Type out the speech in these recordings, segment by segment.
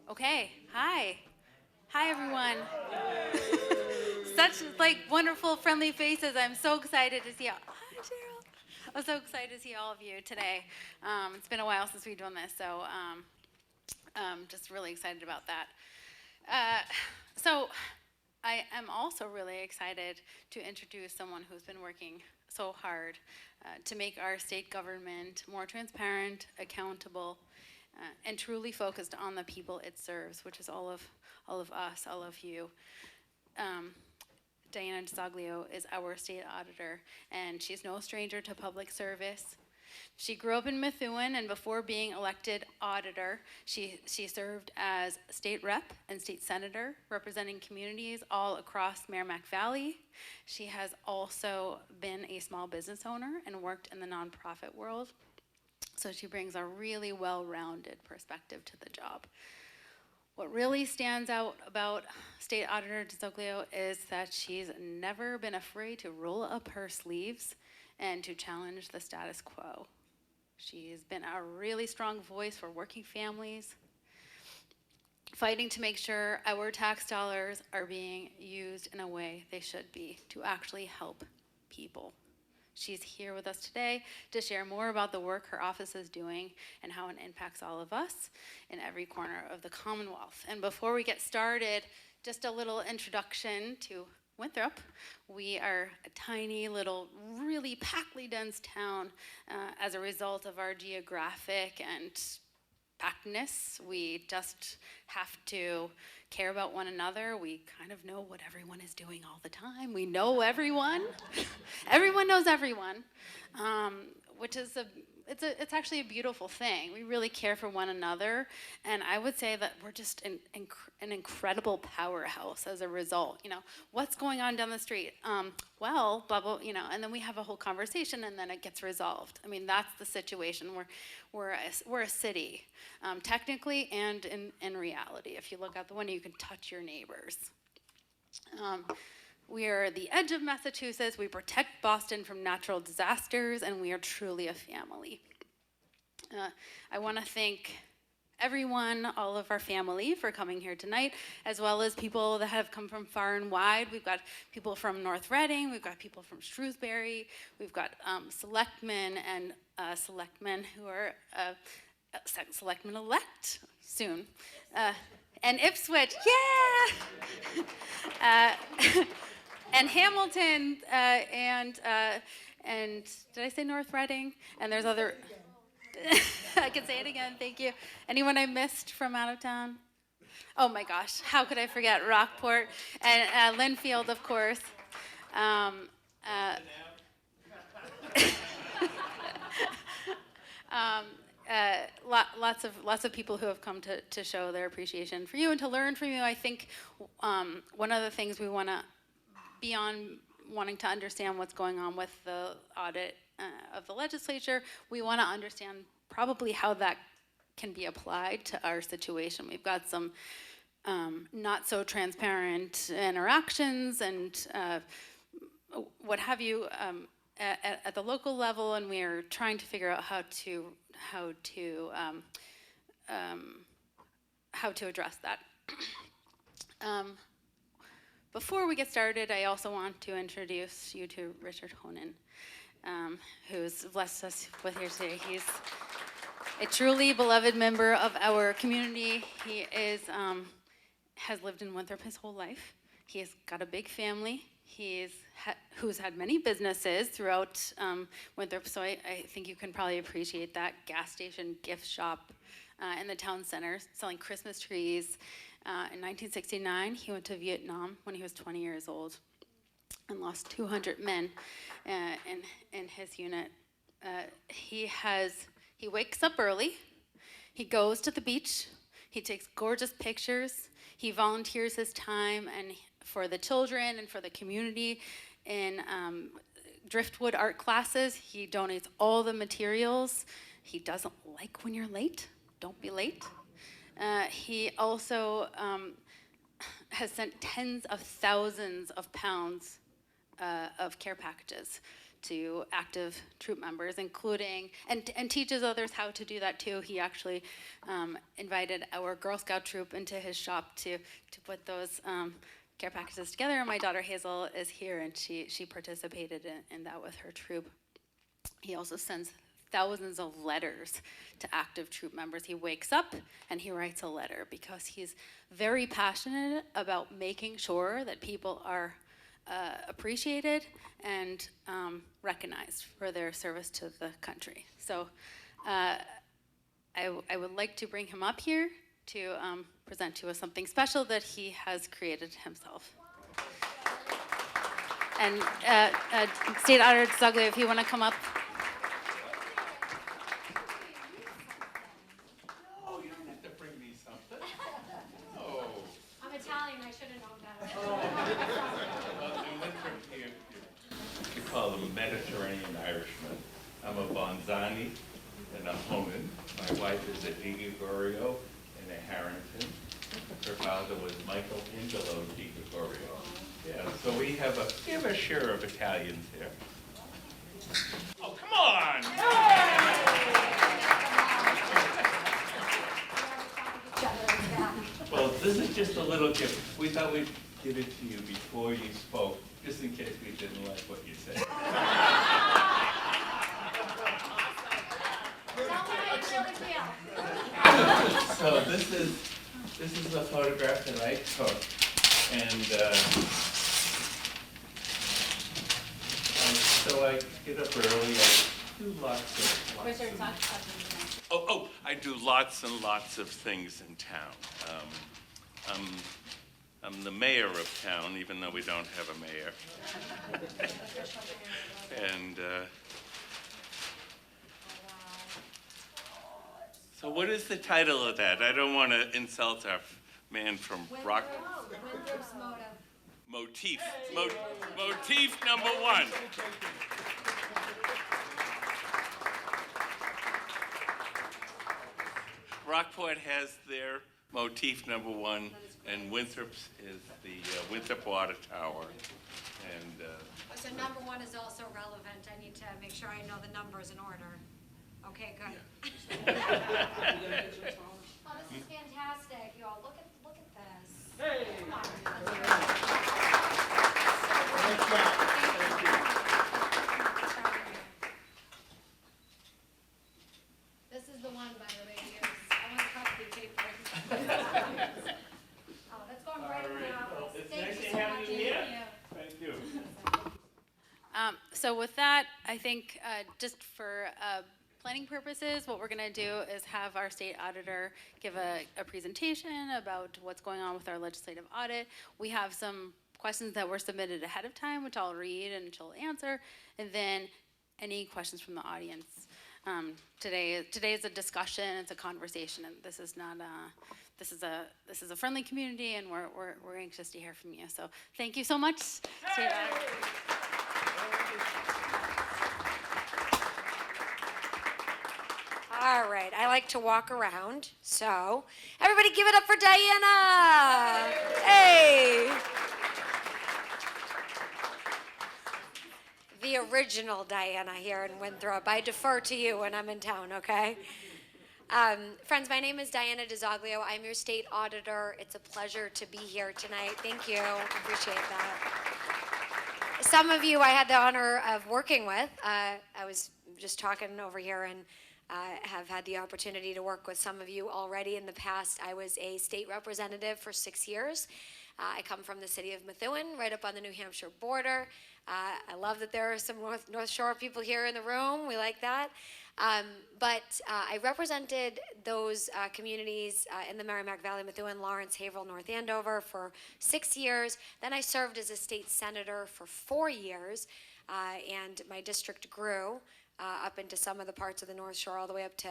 Okay, hi. Hi, everyone. Such wonderful, friendly faces. I'm so excited to see all. Hi, Cheryl. I'm so excited to see all of you today. It's been a while since we've done this, so just really excited about that. So I am also really excited to introduce someone who's been working so hard to make our state government more transparent, accountable, and truly focused on the people it serves, which is all of us, all of you. Um, Diana DiZoglio is our state auditor, and she's no stranger to public service. She grew up in Methuen, and before being elected auditor, she served as state rep and state senator, representing communities all across Merrimack Valley. She has also been a small business owner and worked in the nonprofit world. So she brings a really well-rounded perspective to the job. What really stands out about State Auditor DiZoglio is that she's never been afraid to roll up her sleeves and to challenge the status quo. She's been a really strong voice for working families, fighting to make sure our tax dollars are being used in a way they should be to actually help people. She's here with us today to share more about the work her office is doing and how it impacts all of us in every corner of the Commonwealth. And before we get started, just a little introduction to Winthrop. We are a tiny little, really packly dense town as a result of our geographic and packedness. We just have to care about one another. We kind of know what everyone is doing all the time. We know everyone. Everyone knows everyone, which is it's actually a beautiful thing. We really care for one another, and I would say that we're just an incredible powerhouse as a result. You know, what's going on down the street? Well, blah blah. You know, and then we have a whole conversation, and then it gets resolved. I mean, that's the situation. We're a city, technically and in reality. If you look out the window, you can touch your neighbors. We are the edge of Massachusetts. We protect Boston from natural disasters, and we are truly a family. I want to thank everyone, all of our family, for coming here tonight, as well as people that have come from far and wide. We've got people from North Reading, we've got people from Shrewsbury, we've got selectmen and selectmen who are selectmen-elect soon. And Ipswich, yeah! And Hamilton, and did I say North Reading? And there's other, I can say it again, thank you. Anyone I missed from out of town? Oh my gosh, how could I forget Rockport and Linfield, of course. Lots of people who have come to show their appreciation for you and to learn from you. I think one of the things we want to, beyond wanting to understand what's going on with the audit of the legislature, we want to understand probably how that can be applied to our situation. We've got some not so transparent interactions and what have you at the local level, and we are trying to figure out how to address that. Before we get started, I also want to introduce you to Richard Honan, who's blessed us with here today. He's a truly beloved member of our community. He has lived in Winthrop his whole life. He's got a big family. Who's had many businesses throughout Winthrop, so I think you can probably appreciate that. Gas station, gift shop in the town center, selling Christmas trees. In 1969, he went to Vietnam when he was 20 years old and lost 200 men in his unit. He wakes up early, he goes to the beach, he takes gorgeous pictures, he volunteers his time and for the children and for the community in driftwood art classes. He donates all the materials. He doesn't like when you're late. Don't be late. He also has sent tens of thousands of pounds of care packages to active troop members, including, and teaches others how to do that too. He actually invited our Girl Scout troop into his shop to put those care packages together. And my daughter Hazel is here, and she participated in that with her troop. He also sends thousands of letters to active troop members. He wakes up and he writes a letter because he's very passionate about making sure that people are appreciated and recognized for their service to the country. So I would like to bring him up here to present to us something special that he has created himself. And State Auditor DiZoglio, if you want to come up. Oh, you don't have to bring me something. Oh. I'm Italian, I should have known better. Well, in Winthrop, you call them Mediterranean Irishmen. I'm a Bonzani and a Honan. My wife is a DiZoglio and a Harrington. Her father was Michael Angelo DiZoglio. Yeah, so we have a share of Italians here. Oh, come on! Well, this is just a little gift. We thought we'd give it to you before you spoke, just in case we didn't like what you said. So this is a photograph that I took, and so I get up early. I do lots of I do lots and lots of things in town. I'm the mayor of town, even though we don't have a mayor. And so what is the title of that? I don't want to insult our man from Rock. Winthrop's motive. Motif. Motif number one. Rockport has their motif number one, and Winthrop's is the Winthrop Water Tower. And So number one is also relevant. I need to make sure I know the numbers in order. Okay, good. Oh, this is fantastic, y'all. Look at this. Hey. Come on. This is the one, by the way. I want to copy the paper. Oh, that's going right now. well, it's Thank nice you to so have much. you here. Thank you. So with that, I think just for planning purposes, what we're going to do is have our state auditor give a presentation about what's going on with our legislative audit. We have some questions that were submitted ahead of time, which I'll read and she'll answer, and then any questions from the audience. Today is a discussion, it's a conversation, and this is not this is a friendly community, and we're anxious to hear from you. So thank you so much. State Auditor. All right, I like to walk around, so everybody give it up for Diana. Hey. The original Diana here in Winthrop. I defer to you when I'm in town, okay? Friends, my name is Diana DiZoglio. I'm your state auditor. It's a pleasure to be here tonight. Thank you. Appreciate that. Some of you I had the honor of working with. I was just talking over here and have had the opportunity to work with some of you already in the past. I was a state representative for 6 years. I come from the city of Methuen, right up on the New Hampshire border. I love that there are some North Shore people here in the room. We like that. But I represented those communities in the Merrimack Valley, Methuen, Lawrence, Haverhill, North Andover for 6 years. Then I served as a state senator for 4 years, and my district grew up into some of the parts of the North Shore, all the way up to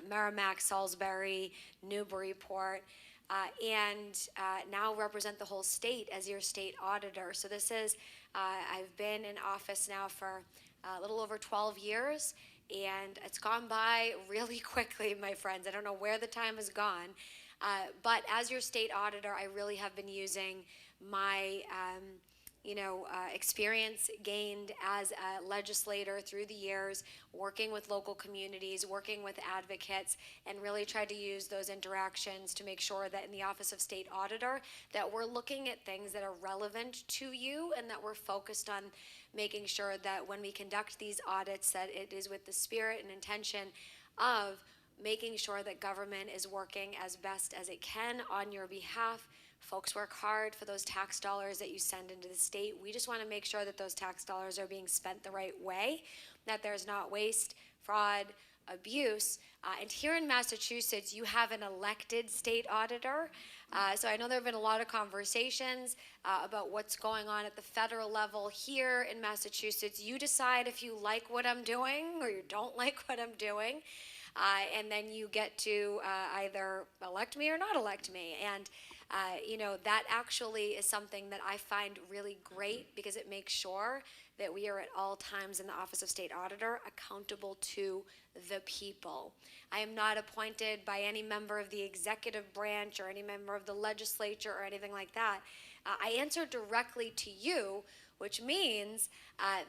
Merrimack, Salisbury, Newburyport. And now represent the whole state as your state auditor. So this is, I've been in office now for a little over 12 years, and it's gone by really quickly, my friends. I don't know where the time has gone, but as your state auditor, I really have been using my experience gained as a legislator through the years, working with local communities, working with advocates, and really tried to use those interactions to make sure that in the Office of State Auditor, that we're looking at things that are relevant to you and that we're focused on making sure that when we conduct these audits, that it is with the spirit and intention of making sure that government is working as best as it can on your behalf. Folks work hard for those tax dollars that you send into the state. We just want to make sure that those tax dollars are being spent the right way, that there's not waste, fraud, abuse. And here in Massachusetts, you have an elected state auditor. So I know there have been a lot of conversations about what's going on at the federal level. Here in Massachusetts, you decide if you like what I'm doing or you don't like what I'm doing. And then you get to either elect me or not elect me. And that actually is something that I find really great because it makes sure that we are at all times in the Office of State Auditor accountable to the people. I am not appointed by any member of the executive branch or any member of the legislature or anything like that. I answer directly to you, which means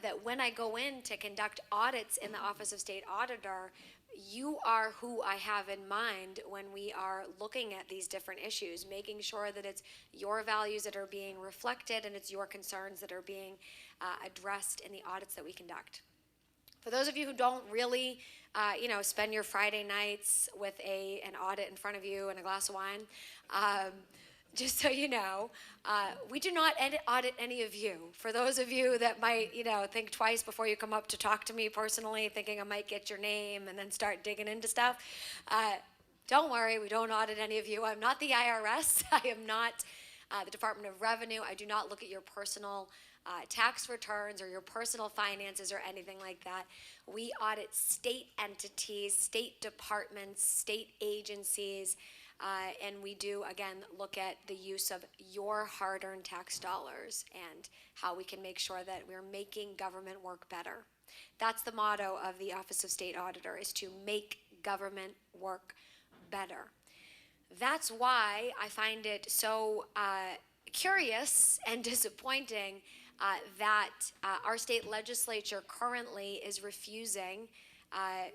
that when I go in to conduct audits in the Office of State Auditor, you are who I have in mind when we are looking at these different issues, making sure that it's your values that are being reflected and it's your concerns that are being addressed in the audits that we conduct. For those of you who don't really, spend your Friday nights with an audit in front of you and a glass of wine, just so you know, we do not audit any of you. For those of you that might, think twice before you come up to talk to me personally, thinking I might get your name and then start digging into stuff, don't worry, we don't audit any of you. I'm not the IRS. I am not the Department of Revenue. I do not look at your personal tax returns or your personal finances or anything like that. We audit state entities, state departments, state agencies, and we do, again, look at the use of your hard-earned tax dollars and how we can make sure that we're making government work better. That's the motto of the Office of State Auditor, is to make government work better. That's why I find it so curious and disappointing that our state legislature currently is refusing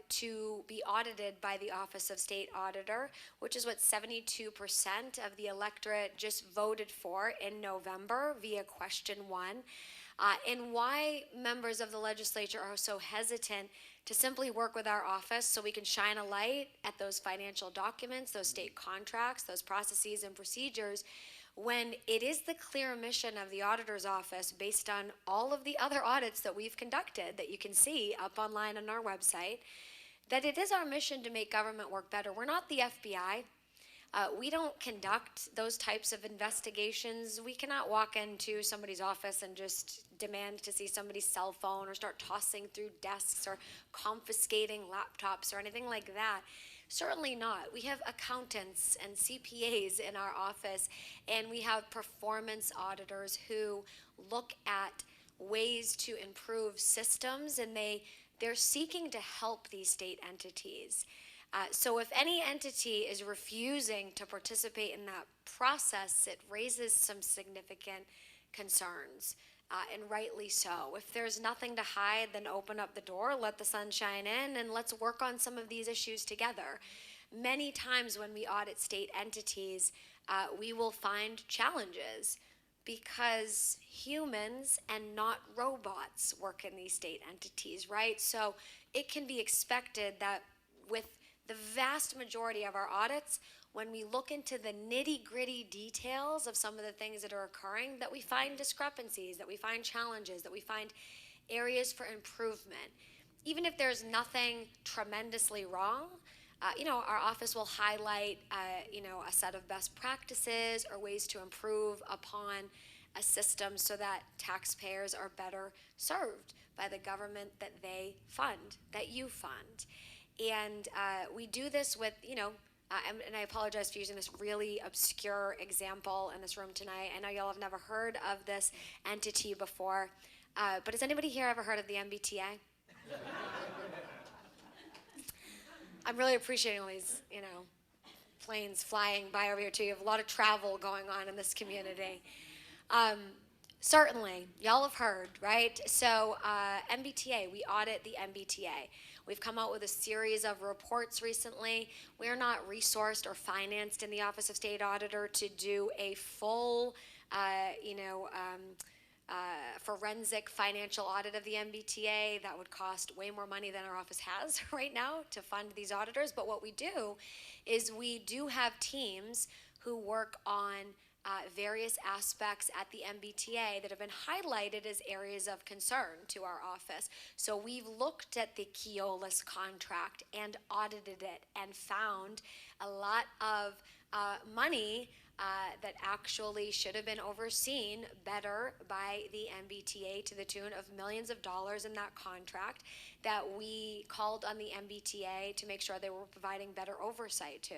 to be audited by the Office of State Auditor, which is what 72% of the electorate just voted for in November via question 1, and why members of the legislature are so hesitant to simply work with our office so we can shine a light at those financial documents, those state contracts, those processes and procedures, when it is the clear mission of the auditor's office, based on all of the other audits that we've conducted that you can see up online on our website, that it is our mission to make government work better. We're not the FBI. We don't conduct those types of investigations. We cannot walk into somebody's office and just demand to see somebody's cell phone or start tossing through desks or confiscating laptops or anything like that. Certainly not. We have accountants and CPAs in our office, and we have performance auditors who look at ways to improve systems, and they're seeking to help these state entities. So if any entity is refusing to participate in that process, it raises some significant concerns. And rightly so. If there's nothing to hide, then open up the door, let the sun shine in, and let's work on some of these issues together. Many times when we audit state entities, we will find challenges because humans and not robots work in these state entities, right? So it can be expected that with the vast majority of our audits, when we look into the nitty-gritty details of some of the things that are occurring, that we find discrepancies, that we find challenges, that we find areas for improvement. Even if there's nothing tremendously wrong, our office will highlight, a set of best practices or ways to improve upon a system so that taxpayers are better served by the government that they fund, that you fund. And we do this with, and I apologize for using this really obscure example in this room tonight. I know y'all have never heard of this entity before, but has anybody here ever heard of the MBTA? I'm really appreciating all these, planes flying by over here too. You have a lot of travel going on in this community. Certainly. Y'all have heard, right? So, MBTA, we audit the MBTA. We've come out with a series of reports recently. We're not resourced or financed in the Office of State Auditor to do a full, forensic financial audit of the MBTA. That would cost way more money than our office has right now to fund these auditors. But what we do is we do have teams who work on various aspects at the MBTA that have been highlighted as areas of concern to our office. So we've looked at the Keolis contract and audited it and found a lot of money that actually should have been overseen better by the MBTA to the tune of millions of dollars in that contract that we called on the MBTA to make sure they were providing better oversight to.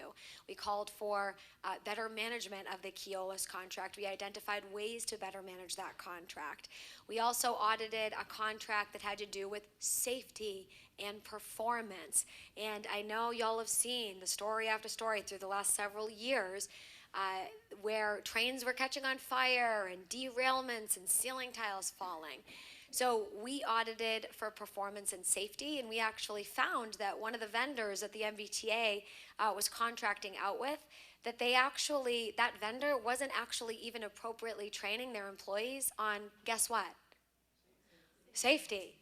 We called for better management of the Keolis contract. We identified ways to better manage that contract. We also audited a contract that had to do with safety and performance. And I know y'all have seen the story after story through the last several years where trains were catching on fire and derailments and ceiling tiles falling. So we audited for performance and safety, and we actually found that one of the vendors that the MBTA was contracting out with, that that vendor wasn't actually even appropriately training their employees on, guess what? Safety.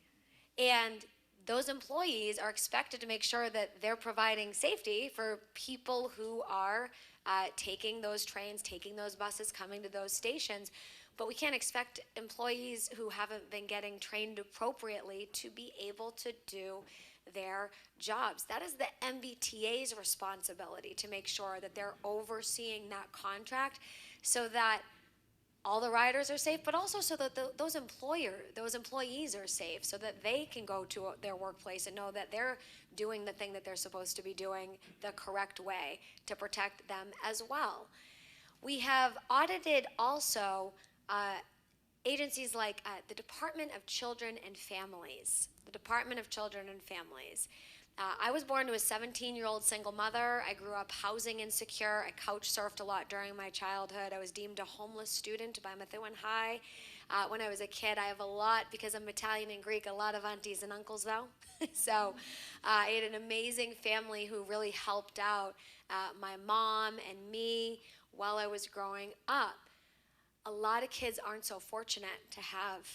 And those employees are expected to make sure that they're providing safety for people who are taking those trains, taking those buses, coming to those stations. But we can't expect employees who haven't been getting trained appropriately to be able to do their jobs. That is the MBTA's responsibility, to make sure that they're overseeing that contract so that all the riders are safe, but also so that those employees are safe, so that they can go to their workplace and know that they're doing the thing that they're supposed to be doing the correct way to protect them as well. We have audited also agencies like the Department of Children and Families. The Department of Children and Families. I was born to a 17-year-old single mother. I grew up housing insecure. I couch surfed a lot during my childhood. I was deemed a homeless student by Methuen High. When I was a kid, I have a lot, because I'm Italian and Greek, a lot of aunties and uncles though. So I had an amazing family who really helped out my mom and me while I was growing up. A lot of kids aren't so fortunate to have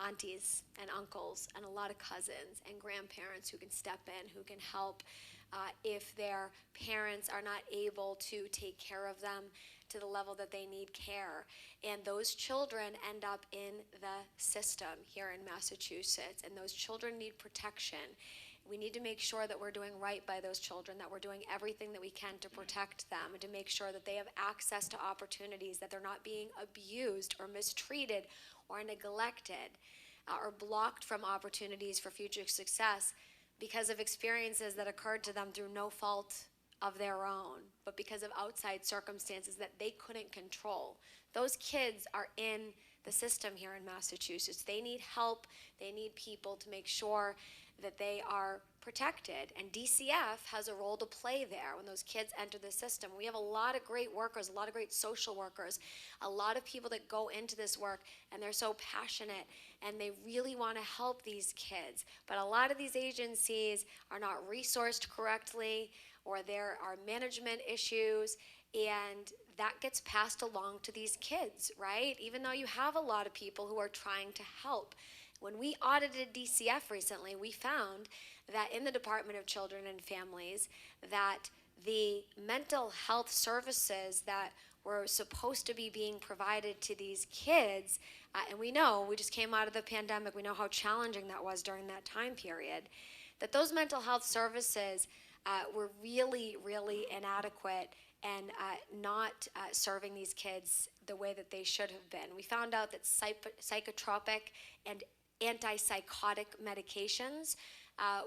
aunties and uncles and a lot of cousins and grandparents who can step in, who can help if their parents are not able to take care of them to the level that they need care. And those children end up in the system here in Massachusetts, and those children need protection. We need to make sure that we're doing right by those children, that we're doing everything that we can to protect them, and to make sure that they have access to opportunities, that they're not being abused or mistreated or neglected or blocked from opportunities for future success because of experiences that occurred to them through no fault of their own, but because of outside circumstances that they couldn't control. Those kids are in the system here in Massachusetts. They need help. They need people to make sure that they are protected. And DCF has a role to play there when those kids enter the system. We have a lot of great workers, a lot of great social workers, a lot of people that go into this work, and they're so passionate and they really want to help these kids. But a lot of these agencies are not resourced correctly, or there are management issues, and that gets passed along to these kids, right? Even though you have a lot of people who are trying to help. When we audited DCF recently, we found that in the Department of Children and Families, that the mental health services that were supposed to be being provided to these kids, and we know, we just came out of the pandemic, we know how challenging that was during that time period, that those mental health services were really, really inadequate and not serving these kids the way that they should have been. We found out that psychotropic and antipsychotic medications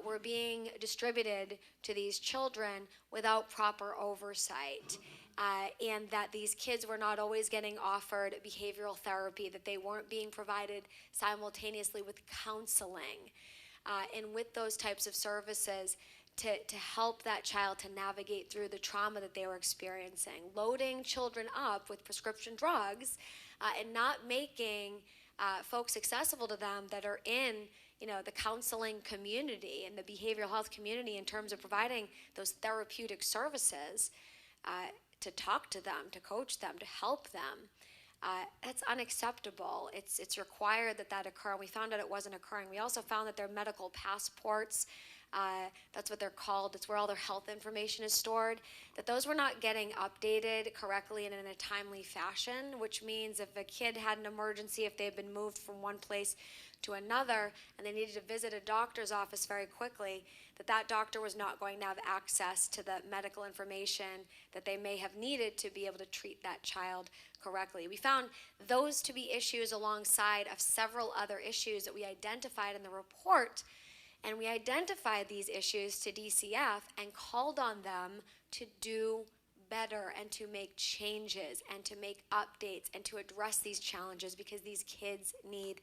were being distributed to these children without proper oversight. And that these kids were not always getting offered behavioral therapy, that they weren't being provided simultaneously with counseling. And with those types of services, to help that child to navigate through the trauma that they were experiencing. Loading children up with prescription drugs and not making folks accessible to them that are in, the counseling community and the behavioral health community in terms of providing those therapeutic services, to talk to them, to coach them, to help them. That's unacceptable. It's required that occur. We found out it wasn't occurring. We also found that their medical passports, that's what they're called, it's where all their health information is stored, that those were not getting updated correctly and in a timely fashion, which means if a kid had an emergency, if they had been moved from one place to another and they needed to visit a doctor's office very quickly, that doctor was not going to have access to the medical information that they may have needed to be able to treat that child correctly. We found those to be issues alongside of several other issues that we identified in the report, and we identified these issues to DCF and called on them to do better and to make changes and to make updates and to address these challenges, because these kids need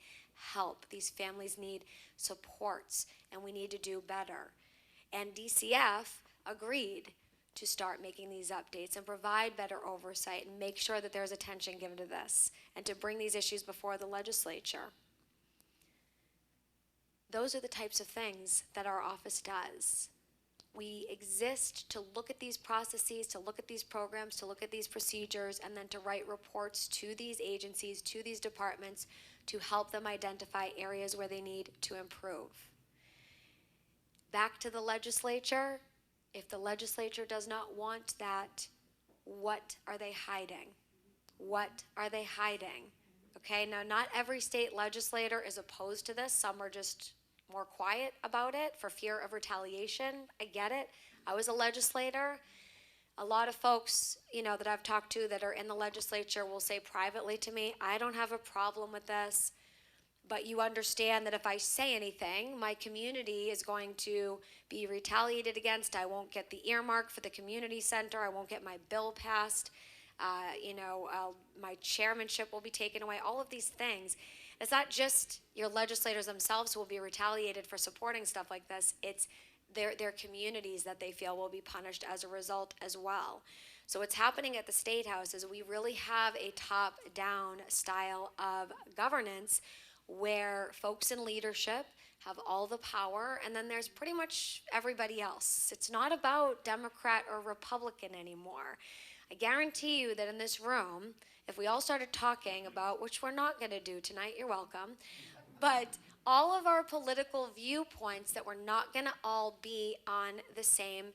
help, these families need supports, and we need to do better. And DCF agreed to start making these updates and provide better oversight and make sure that there's attention given to this and to bring these issues before the legislature. Those are the types of things that our office does. We exist to look at these processes, to look at these programs, to look at these procedures, and then to write reports to these agencies, to these departments, to help them identify areas where they need to improve. Back to the legislature. If the legislature does not want that, what are they hiding? What are they hiding? Okay, now not every state legislator is opposed to this. Some are just more quiet about it for fear of retaliation. I get it. I was a legislator. A lot of folks, that I've talked to that are in the legislature will say privately to me, I don't have a problem with this, but you understand that if I say anything, my community is going to be retaliated against. I won't get the earmark for the community center. I won't get my bill passed. My chairmanship will be taken away. All of these things. It's not just your legislators themselves who will be retaliated for supporting stuff like this. It's their communities that they feel will be punished as a result as well. So what's happening at the State House is we really have a top-down style of governance where folks in leadership have all the power, and then there's pretty much everybody else. It's not about Democrat or Republican anymore. I guarantee you that in this room, if we all started talking about, which we're not going to do tonight, you're welcome, but all of our political viewpoints, that we're not going to all be on the same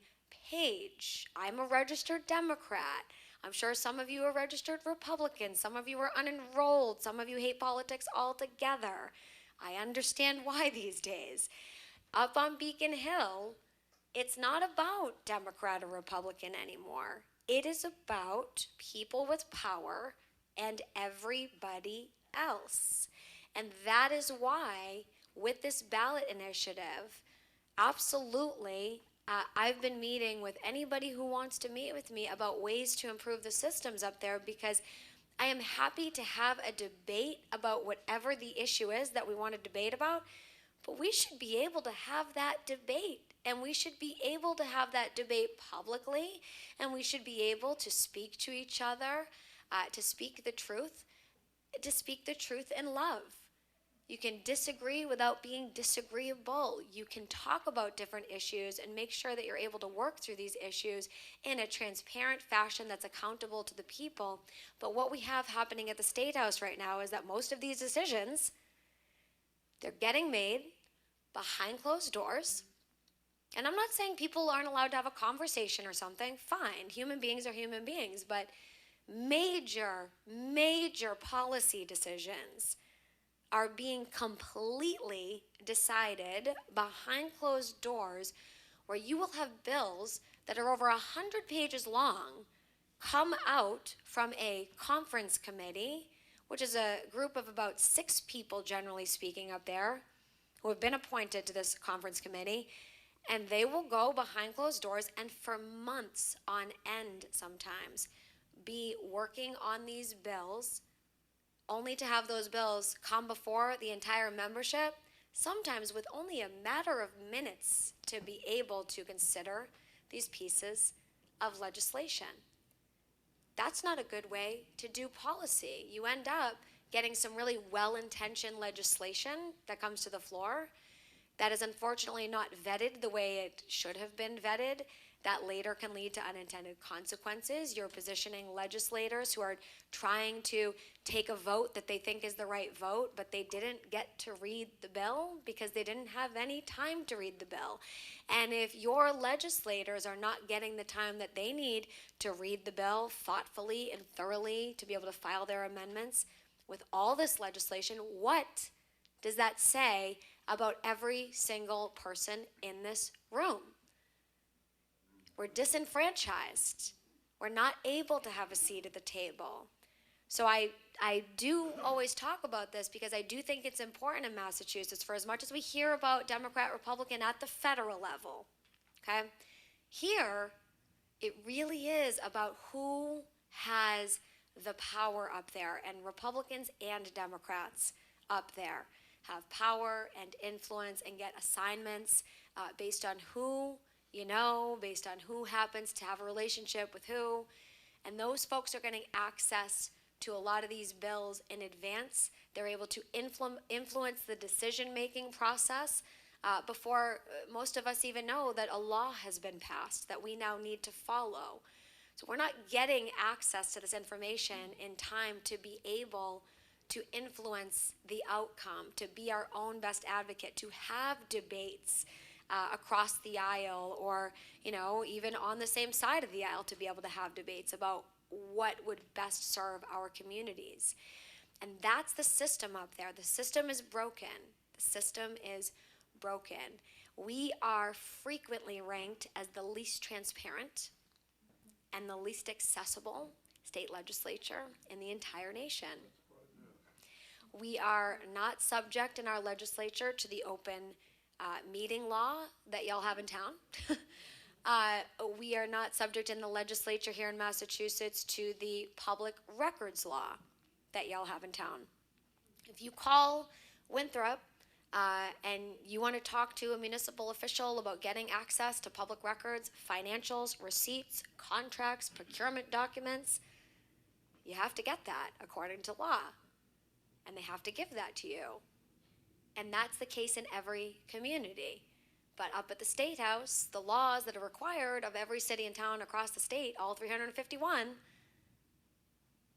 page. I'm a registered Democrat. I'm sure some of you are registered Republicans. Some of you are unenrolled. Some of you hate politics altogether. I understand why these days. Up on Beacon Hill, it's not about Democrat or Republican anymore. It is about people with power and everybody else. And that is why, with this ballot initiative, absolutely, I've been meeting with anybody who wants to meet with me about ways to improve the systems up there, because I am happy to have a debate about whatever the issue is that we want to debate about, but we should be able to have that debate, and we should be able to have that debate publicly, and we should be able to speak to each other, to speak the truth in love. You can disagree without being disagreeable. You can talk about different issues and make sure that you're able to work through these issues in a transparent fashion that's accountable to the people. But what we have happening at the State House right now is that most of these decisions, they're getting made behind closed doors. And I'm not saying people aren't allowed to have a conversation or something. Fine, human beings are human beings. But major policy decisions are being completely decided behind closed doors, where you will have bills that are over 100 pages long come out from a conference committee, which is a group of about 6 people, generally speaking, up there, who have been appointed to this conference committee, and they will go behind closed doors and for months on end sometimes be working on these bills, only to have those bills come before the entire membership, sometimes with only a matter of minutes to be able to consider these pieces of legislation. That's not a good way to do policy. You end up getting some really well-intentioned legislation that comes to the floor that is unfortunately not vetted the way it should have been vetted, that later can lead to unintended consequences. You're positioning legislators who are trying to take a vote that they think is the right vote, but they didn't get to read the bill because they didn't have any time to read the bill. And if your legislators are not getting the time that they need to read the bill thoughtfully and thoroughly to be able to file their amendments with all this legislation, what does that say about every single person in this room? We're disenfranchised. We're not able to have a seat at the table. So I do always talk about this because I do think it's important in Massachusetts, for as much as we hear about Democrat, Republican at the federal level, okay? Here, it really is about who has the power up there, and Republicans and Democrats up there have power and influence and get assignments based on who you know, based on who happens to have a relationship with who. And those folks are getting access to a lot of these bills in advance. They're able to influence the decision-making process before most of us even know that a law has been passed that we now need to follow. So we're not getting access to this information in time to be able to influence the outcome, to be our own best advocate, to have debates across the aisle, or even on the same side of the aisle, to be able to have debates about what would best serve our communities. And that's the system up there. The system is broken. The system is broken. We are frequently ranked as the least transparent and the least accessible state legislature in the entire nation. We are not subject in our legislature to the open meeting law that y'all have in town. We are not subject in the legislature here in Massachusetts to the public records law that y'all have in town. If you call Winthrop and you want to talk to a municipal official about getting access to public records, financials, receipts, contracts, procurement documents, you have to get that according to law. And they have to give that to you. And that's the case in every community. But up at the State House, the laws that are required of every city and town across the state, all 351,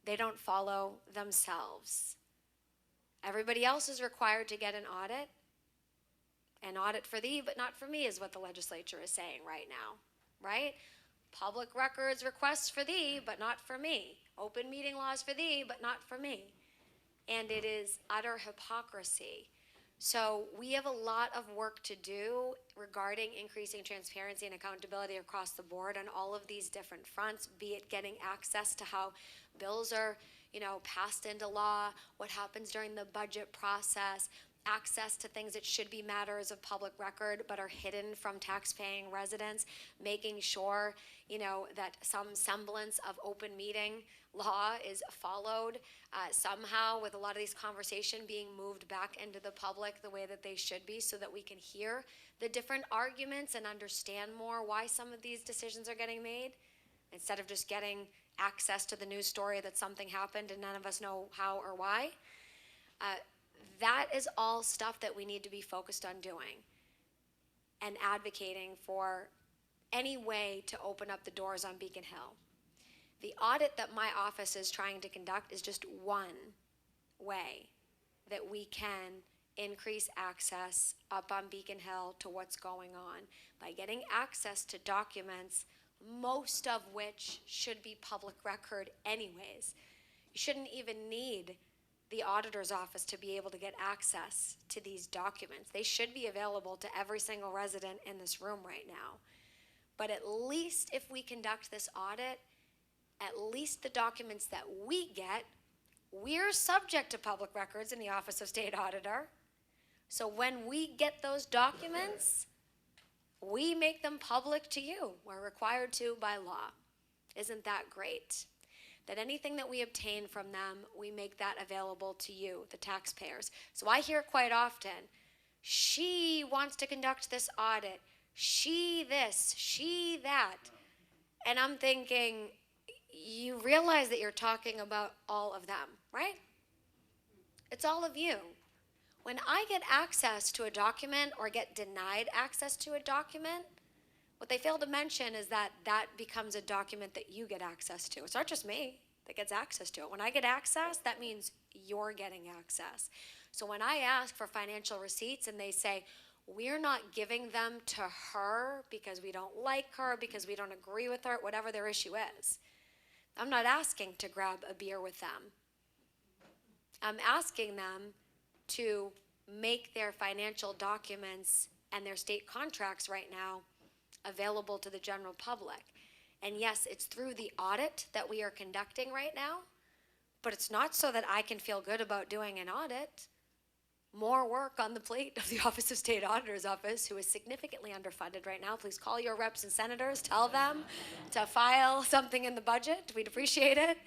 they don't follow themselves. Everybody else is required to get an audit. An audit for thee, but not for me, is what the legislature is saying right now, right? Public records requests for thee, but not for me. Open meeting laws for thee, but not for me. And it is utter hypocrisy. So we have a lot of work to do regarding increasing transparency and accountability across the board on all of these different fronts, be it getting access to how bills are, passed into law, what happens during the budget process, access to things that should be matters of public record but are hidden from tax-paying residents, making sure, that some semblance of open meeting law is followed somehow, with a lot of these conversations being moved back into the public the way that they should be, so that we can hear the different arguments and understand more why some of these decisions are getting made, instead of just getting access to the news story that something happened and none of us know how or why. That is all stuff that we need to be focused on doing and advocating for any way to open up the doors on Beacon Hill. The audit that my office is trying to conduct is just one way that we can increase access up on Beacon Hill to what's going on, by getting access to documents, most of which should be public record anyways. You shouldn't even need the auditor's office to be able to get access to these documents. They should be available to every single resident in this room right now. But at least if we conduct this audit, at least the documents that we get, we're subject to public records in the Office of State Auditor. So when we get those documents, we make them public to you. We're required to by law. Isn't that great? That anything that we obtain from them, we make that available to you, the taxpayers. So I hear quite often, she wants to conduct this audit, she this, she that. And I'm thinking, you realize that you're talking about all of them, right? It's all of you. When I get access to a document or get denied access to a document, what they fail to mention is that that becomes a document that you get access to. It's not just me that gets access to it. When I get access, that means you're getting access. So when I ask for financial receipts and they say, we're not giving them to her because we don't like her, because we don't agree with her, whatever their issue is, I'm not asking to grab a beer with them. I'm asking them to make their financial documents and their state contracts right now available to the general public. And yes, it's through the audit that we are conducting right now, but it's not so that I can feel good about doing an audit. More work on the plate of the Office of State Auditor's Office, who is significantly underfunded right now. Please call your reps and senators, tell them to file something in the budget. We'd appreciate it.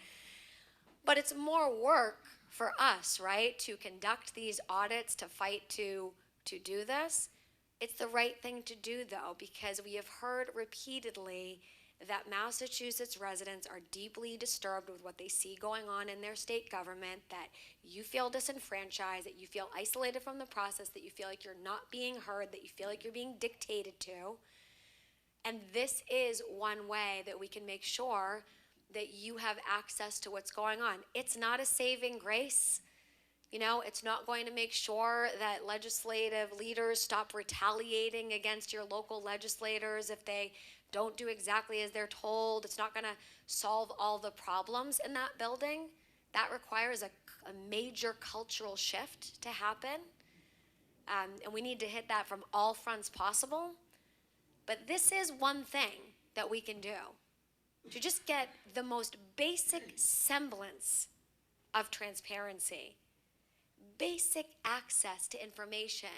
But it's more work for us, right, to conduct these audits, to fight to do this. It's the right thing to do, though, because we have heard repeatedly that Massachusetts residents are deeply disturbed with what they see going on in their state government, that you feel disenfranchised, that you feel isolated from the process, that you feel like you're not being heard, that you feel like you're being dictated to. And this is one way that we can make sure that you have access to what's going on. It's not a saving grace. You know, it's not going to make sure that legislative leaders stop retaliating against your local legislators if they don't do exactly as they're told. It's not going to solve all the problems in that building. That requires a major cultural shift to happen. And we need to hit that from all fronts possible. But this is one thing that we can do to just get the most basic semblance of transparency. Basic access to information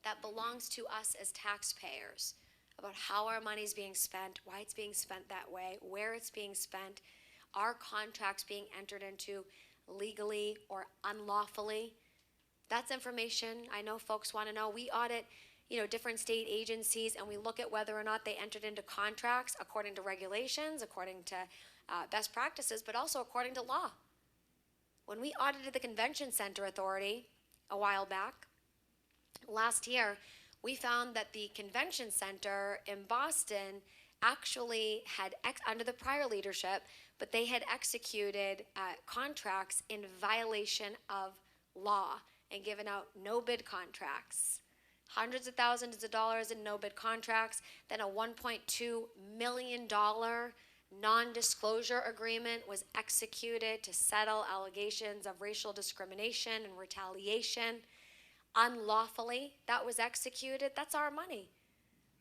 that belongs to us as taxpayers about how our money is being spent, why it's being spent that way, where it's being spent, are contracts being entered into legally or unlawfully. That's information I know folks want to know. We audit, different state agencies, and we look at whether or not they entered into contracts according to regulations, according to best practices, but also according to law. When we audited the Convention Center Authority a while back, last year, we found that the Convention Center in Boston actually had, under the prior leadership, but they had executed contracts in violation of law and given out no-bid contracts. Hundreds of thousands of dollars in no-bid contracts, then a $1.2 million non-disclosure agreement was executed to settle allegations of racial discrimination and retaliation. Unlawfully, that was executed. That's our money.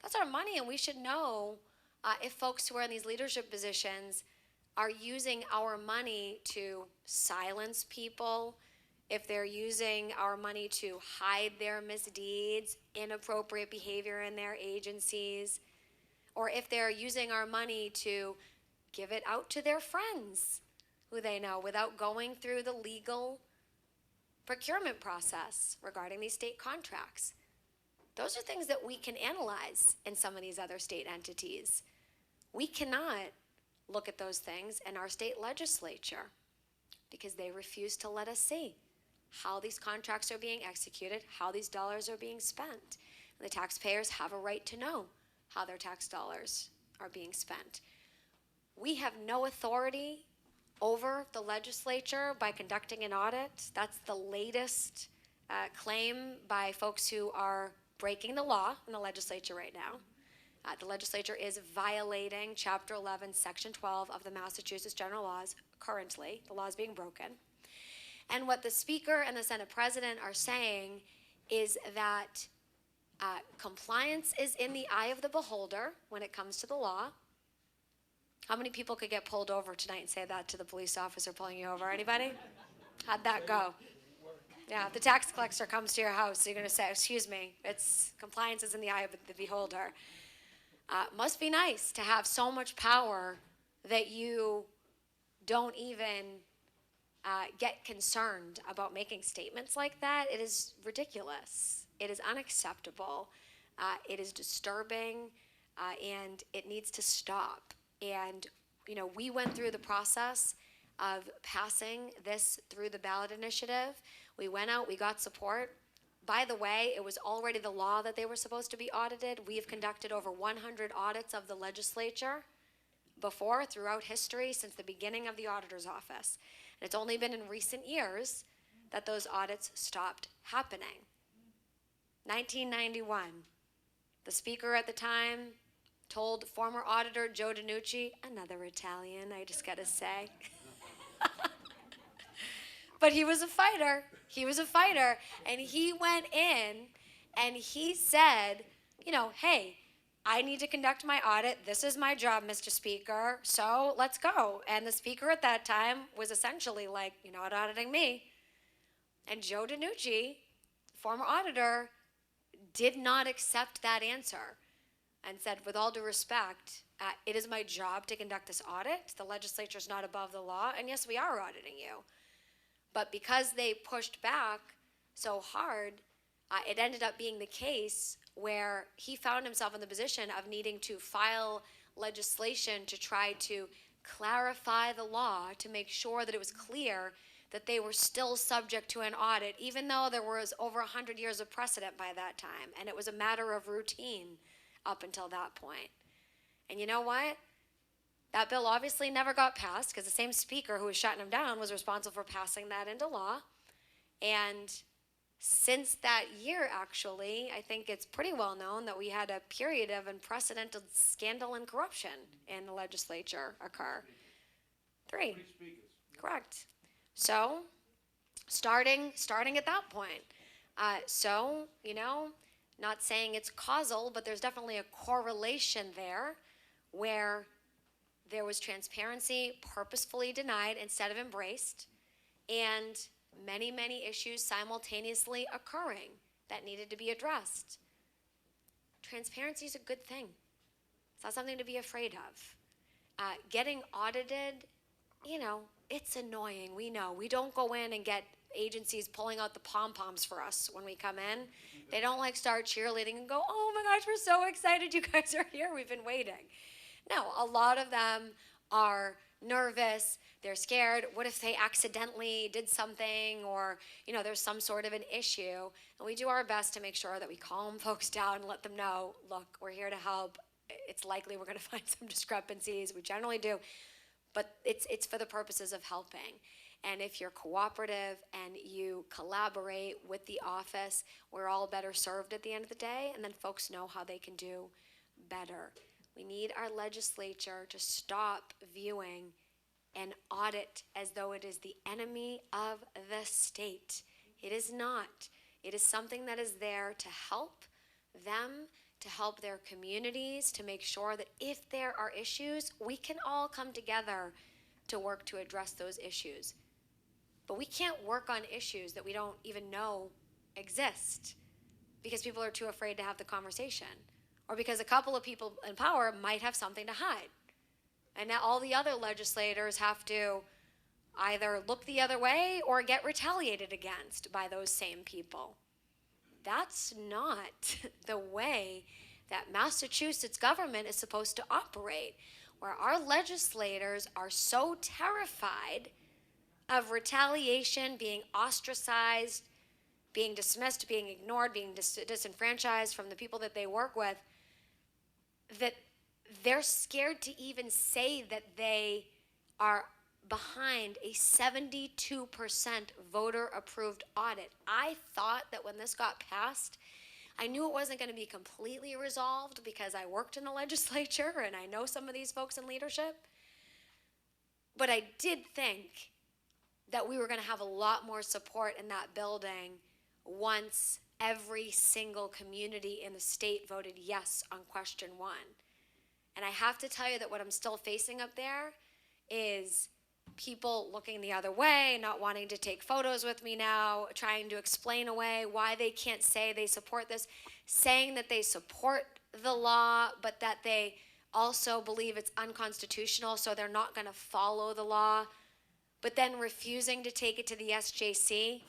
That's our money, and we should know if folks who are in these leadership positions are using our money to silence people, if they're using our money to hide their misdeeds, inappropriate behavior in their agencies, or if they're using our money to give it out to their friends who they know without going through the legal procurement process regarding these state contracts. Those are things that we can analyze in some of these other state entities. We cannot look at those things in our state legislature because they refuse to let us see how these contracts are being executed, how these dollars are being spent. And the taxpayers have a right to know how their tax dollars are being spent. We have no authority over the legislature by conducting an audit. That's the latest claim by folks who are breaking the law in the legislature right now. The legislature is violating Chapter 11, Section 12 of the Massachusetts General Laws currently. The law is being broken. And what the Speaker and the Senate President are saying is that compliance is in the eye of the beholder when it comes to the law. How many people could get pulled over tonight and say that to the police officer pulling you over? Anybody? How'd that go? Yeah, if the tax collector comes to your house, you're going to say, excuse me, compliance is in the eye of the beholder. Must be nice to have so much power that you don't even get concerned about making statements like that. It is ridiculous. It is unacceptable. It is disturbing, and it needs to stop. And, we went through the process of passing this through the ballot initiative. We went out, we got support. By the way, it was already the law that they were supposed to be audited. We have conducted over 100 audits of the legislature before, throughout history, since the beginning of the auditor's office. And it's only been in recent years that those audits stopped happening. 1991, the speaker at the time told former auditor Joe DiNucci, another Italian, I just gotta say. But he was a fighter. He was a fighter. And he went in and he said, you know, hey, I need to conduct my audit. This is my job, Mr. Speaker. So let's go. And the speaker at that time was essentially like, you're not auditing me. And Joe DiNucci, former auditor, did not accept that answer and said, with all due respect, it is my job to conduct this audit. The legislature is not above the law. And yes, we are auditing you. But because they pushed back so hard, it ended up being the case where he found himself in the position of needing to file legislation to try to clarify the law to make sure that it was clear that they were still subject to an audit, even though there was over 100 years of precedent by that time, and it was a matter of routine up until that point. And you know what? That bill obviously never got passed because the same speaker who was shutting him down was responsible for passing that into law. And since that year, actually, I think it's pretty well known that we had a period of unprecedented scandal and corruption in the legislature occur. 3. Correct. So, starting at that point. So, you know, not saying it's causal, but there's definitely a correlation there where there was transparency purposefully denied instead of embraced, and many, many issues simultaneously occurring that needed to be addressed. Transparency is a good thing. It's not something to be afraid of. Getting audited, you know, it's annoying. We know. We don't go in and get agencies pulling out the pom-poms for us when we come in. They don't like start cheerleading and go, oh my gosh, we're so excited you guys are here. We've been waiting. No, a lot of them are nervous, they're scared. What if they accidentally did something, or, you know, there's some sort of an issue? And we do our best to make sure that we calm folks down and let them know, look, we're here to help. It's likely we're gonna find some discrepancies. We generally do, but it's for the purposes of helping. And if you're cooperative and you collaborate with the office, we're all better served at the end of the day, and then folks know how they can do better. We need our legislature to stop viewing an audit as though it is the enemy of the state. It is not. It is something that is there to help them, to help their communities, to make sure that if there are issues, we can all come together to work to address those issues. But we can't work on issues that we don't even know exist because people are too afraid to have the conversation, or because a couple of people in power might have something to hide. And now all the other legislators have to either look the other way or get retaliated against by those same people. That's not the way that Massachusetts government is supposed to operate, where our legislators are so terrified of retaliation, being ostracized, being dismissed, being ignored, being disenfranchised from the people that they work with, that they're scared to even say that they are behind a 72% voter-approved audit. I thought that when this got passed, I knew it wasn't going to be completely resolved because I worked in the legislature and I know some of these folks in leadership. But I did think that we were going to have a lot more support in that building once every single community in the state voted yes on question 1. And I have to tell you that what I'm still facing up there is people looking the other way, not wanting to take photos with me now, trying to explain away why they can't say they support this, saying that they support the law, but that they also believe it's unconstitutional, so they're not going to follow the law, but then refusing to take it to the SJC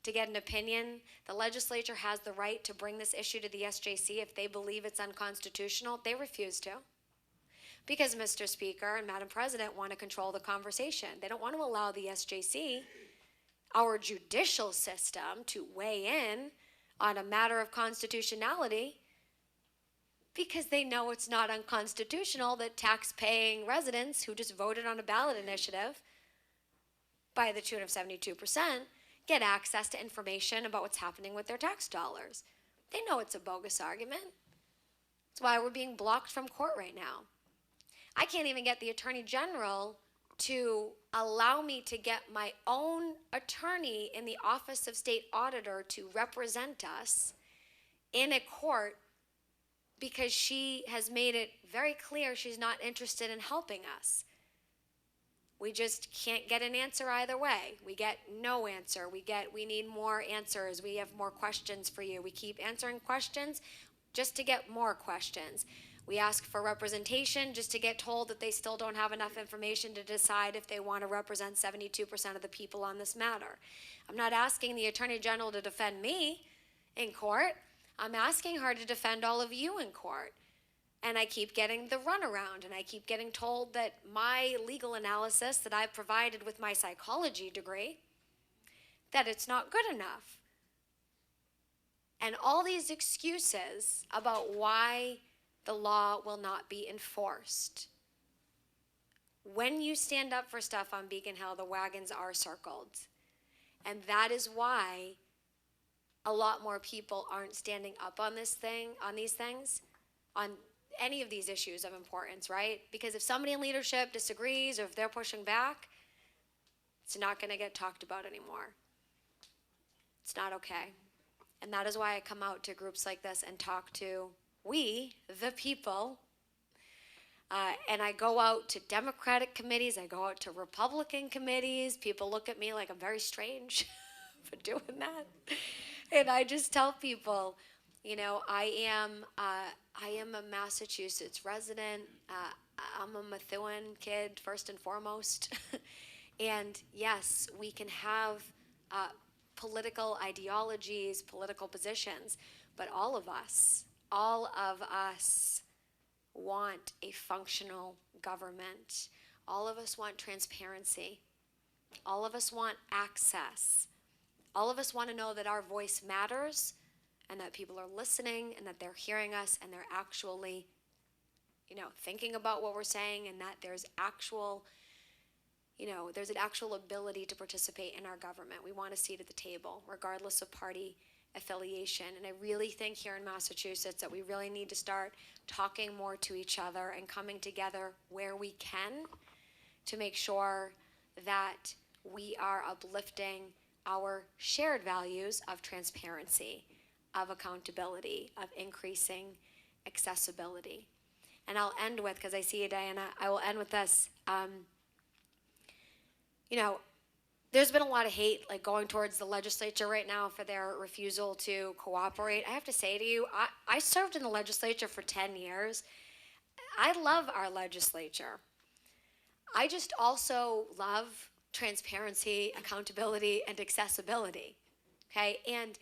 to get an opinion. The legislature has the right to bring this issue to the SJC if they believe it's unconstitutional. They refuse to. Because Mr. Speaker and Madam President want to control the conversation. They don't want to allow the SJC our judicial system to weigh in on a matter of constitutionality because they know it's not unconstitutional that tax-paying residents who just voted on a ballot initiative by the tune of 72% get access to information about what's happening with their tax dollars. They know it's a bogus argument. That's why we're being blocked from court right now. I can't even get the Attorney General to allow me to get my own attorney in the Office of State Auditor to represent us in a court because she has made it very clear she's not interested in helping us. We just can't get an answer either way. We get no answer. We need more answers. We have more questions for you. We keep answering questions just to get more questions. We ask for representation just to get told that they still don't have enough information to decide if they want to represent 72% of the people on this matter. I'm not asking the Attorney General to defend me in court. I'm asking her to defend all of you in court. And I keep getting the runaround, and I keep getting told that my legal analysis that I provided with my psychology degree, that it's not good enough. And all these excuses about why the law will not be enforced. When you stand up for stuff on Beacon Hill, the wagons are circled. And that is why a lot more people aren't standing up on this thing, on these things, on any of these issues of importance, right? Because if somebody in leadership disagrees or if they're pushing back, it's not going to get talked about anymore. It's not okay. And that is why I come out to groups like this and talk to we, the people. And I go out to Democratic committees. I go out to Republican committees. People look at me like I'm very strange for doing that. And I just tell people, you know, I am a Massachusetts resident. I'm a Methuen kid, first and foremost. And yes, we can have political ideologies, political positions, but all of us want a functional government. All of us want transparency. All of us want access. All of us want to know that our voice matters and that people are listening and that they're hearing us and they're actually, you know, thinking about what we're saying and that there's actual, you know, there's an actual ability to participate in our government. We want a seat at the table, regardless of party affiliation. And I really think here in Massachusetts that we really need to start talking more to each other and coming together where we can to make sure that we are uplifting our shared values of transparency, of accountability, of increasing accessibility. And I'll end with, because I see you, Diana, I will end with this. You know, there's been a lot of hate like going towards the legislature right now for their refusal to cooperate. I have to say to you, I served in the legislature for 10 years. I love our legislature. I just also love transparency, accountability, and accessibility, okay? And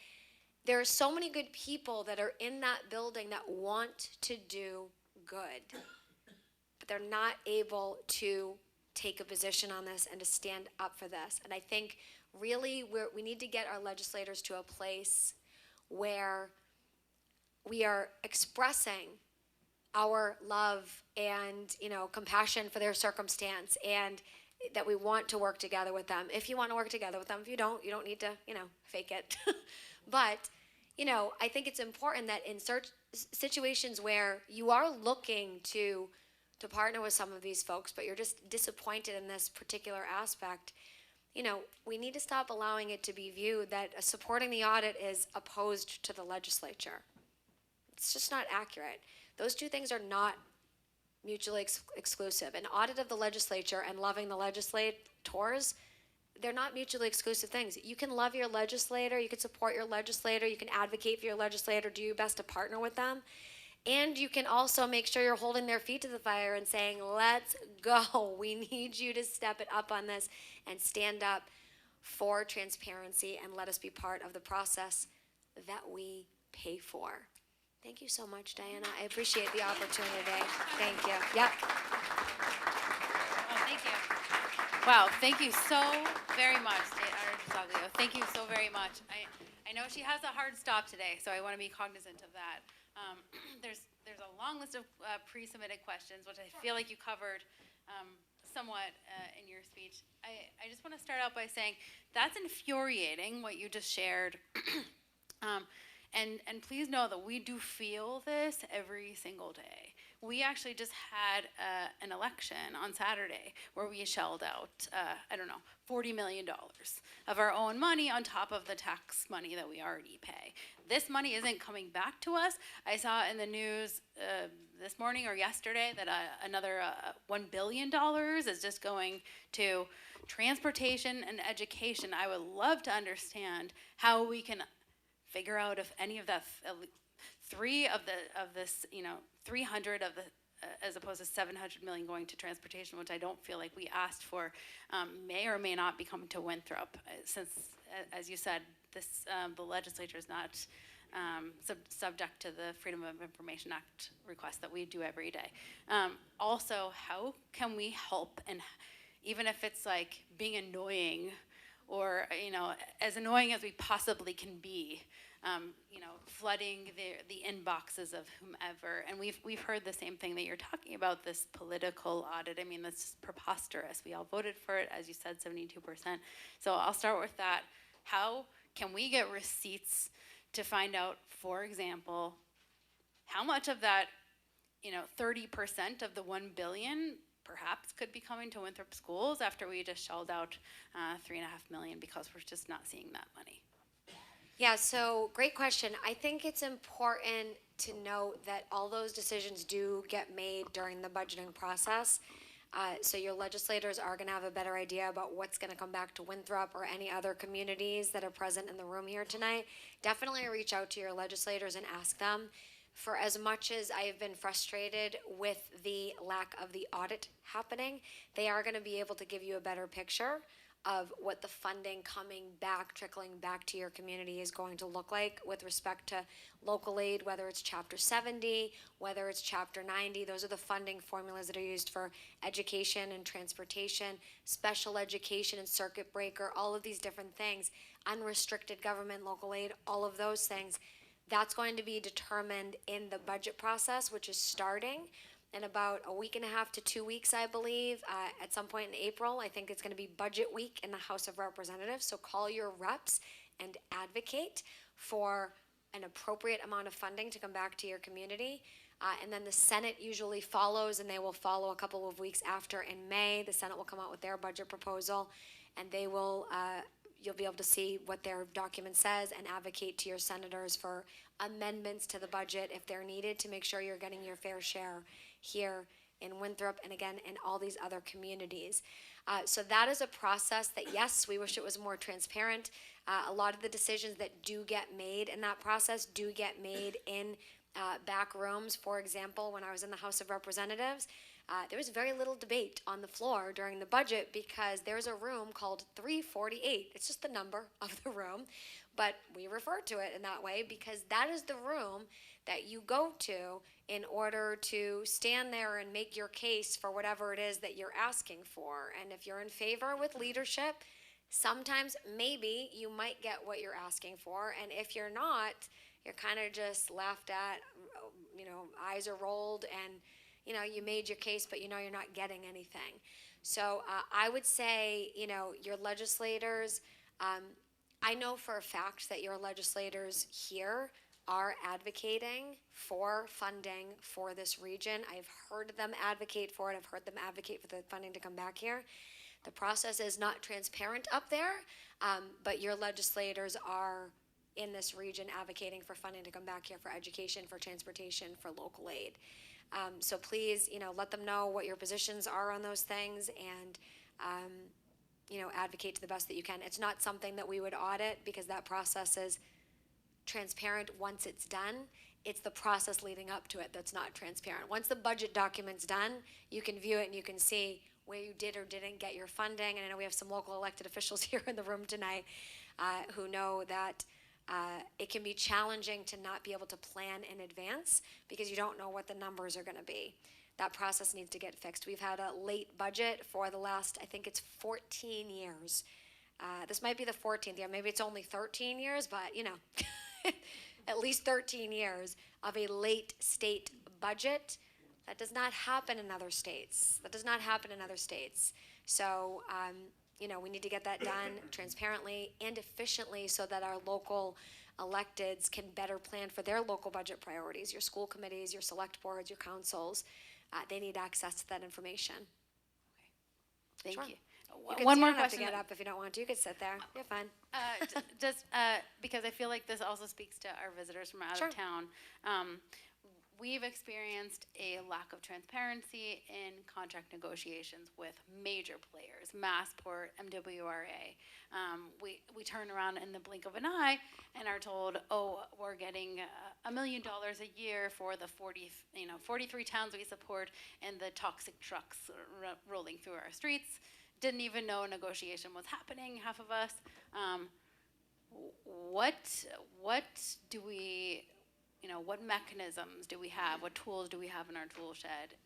there are so many good people that are in that building that want to do good, but they're not able to take a position on this and to stand up for this. And I think really we need to get our legislators to a place where we are expressing our love and, you know, compassion for their circumstance and that we want to work together with them. If you want to work together with them, if you don't need to, you know, fake it. But, you know, I think it's important that in situations where you are looking to partner with some of these folks, but you're just disappointed in this particular aspect, you know, we need to stop allowing it to be viewed that supporting the audit is opposed to the legislature. It's just not accurate. Those two things are not mutually exclusive. An audit of the legislature and loving the legislators, they're not mutually exclusive things. You can love your legislator, you can support your legislator, you can advocate for your legislator, do your best to partner with them. And you can also make sure you're holding their feet to the fire and saying, let's go. We need you to step it up on this and stand up for transparency and let us be part of the process that we pay for. Thank you so much, Diana. I appreciate the opportunity. Thank you. Yep. Oh, thank you. Wow, thank you so very much, State Auditor DiZoglio. Thank you so very much. I know she has a hard stop today, so I want to be cognizant of that. There's a long list of pre-submitted questions, which I feel like you covered somewhat in your speech. I just want to start out by saying that's infuriating what you just shared. And please know that we do feel this every single day. We actually just had an election on Saturday where we shelled out, $40 million of our own money on top of the tax money that we already pay. This money isn't coming back to us. I saw in the news this morning or yesterday that another $1 billion is just going to transportation and education. I would love to understand how we can figure out if any of that, 300 of the, as opposed to 700 million going to transportation, which I don't feel like we asked for, may or may not be coming to Winthrop, since, as you said, this the legislature is not subject to the Freedom of Information Act request that we do every day. Also, how can we help, and even if it's like being annoying, or as annoying as we possibly can be, flooding the inboxes of whomever. And we've heard the same thing that you're talking about, this political audit. I mean, that's preposterous. We all voted for it, as you said, 72%. So I'll start with that. How can we get receipts to find out, for example, how much of that, 30% of the 1 billion perhaps could be coming to Winthrop schools after we just shelled out $3.5 million, because we're just not seeing that money? Yeah, so great question. I think it's important to note that all those decisions do get made during the budgeting process. So your legislators are going to have a better idea about what's going to come back to Winthrop or any other communities that are present in the room here tonight. Definitely reach out to your legislators and ask them. For as much as I have been frustrated with the lack of the audit happening, they are going to be able to give you a better picture of what the funding coming back, trickling back to your community is going to look like with respect to local aid, whether it's Chapter 70, whether it's Chapter 90. Those are the funding formulas that are used for education and transportation, special education and circuit breaker, all of these different things, unrestricted government, local aid, all of those things. That's going to be determined in the budget process, which is starting in about a week and a half to 2 weeks, I believe, at some point in April. I think it's going to be budget week in the House of Representatives. So call your reps and advocate for an appropriate amount of funding to come back to your community. And then the Senate usually follows, and they will follow a couple of weeks after in May. The Senate will come out with their budget proposal, and they will you'll be able to see what their document says and advocate to your senators for amendments to the budget if they're needed, to make sure you're getting your fair share here in Winthrop and again in all these other communities. So that is a process that, yes, we wish it was more transparent. A lot of the decisions that do get made in that process do get made in back rooms. For example, when I was in the House of Representatives, there was very little debate on the floor during the budget because there's a room called 348. It's just the number of the room, but we refer to it in that way because that is the room that you go to in order to stand there and make your case for whatever it is that you're asking for. And if you're in favor with leadership, sometimes maybe you might get what you're asking for. And if you're not, you're kind of just laughed at, eyes are rolled, and you made your case, but you're not getting anything. So I would say, your legislators, I know for a fact that your legislators here are advocating for funding for this region. I've heard them advocate for it. I've heard them advocate for the funding to come back here. The process is not transparent up there, but your legislators are in this region advocating for funding to come back here for education, for transportation, for local aid. So please, let them know what your positions are on those things, and advocate to the best that you can. It's not something that we would audit because that process is transparent once it's done. It's the process leading up to it that's not transparent. Once the budget document's done, you can view it and you can see where you did or didn't get your funding. And I know we have some local elected officials here in the room tonight who know that it can be challenging to not be able to plan in advance because you don't know what the numbers are going to be. That process needs to get fixed. We've had a late budget for the last, I think it's 14 years. This might be the 14th year. Maybe it's only 13 years, but at least 13 years of a late state budget. That does not happen in other states. So, we need to get that done transparently and efficiently so that our local electeds can better plan for their local budget priorities. Your school committees, your select boards, your councils, they need access to that information. Thank Sure. you. You One more don't have to question. get up if you don't want to. You could sit there. You're fine. Just because I feel like this also speaks to our visitors from out Sure. of town. We've experienced a lack of transparency in contract negotiations with major players, Massport, MWRA. We turn around in the blink of an eye and are told, oh, we're getting $1 million a year for the 43 towns we support and the toxic trucks rolling through our streets. Didn't even know a negotiation was happening, half of us. What do we, what mechanisms do we have? What tools do we have in our tool shed,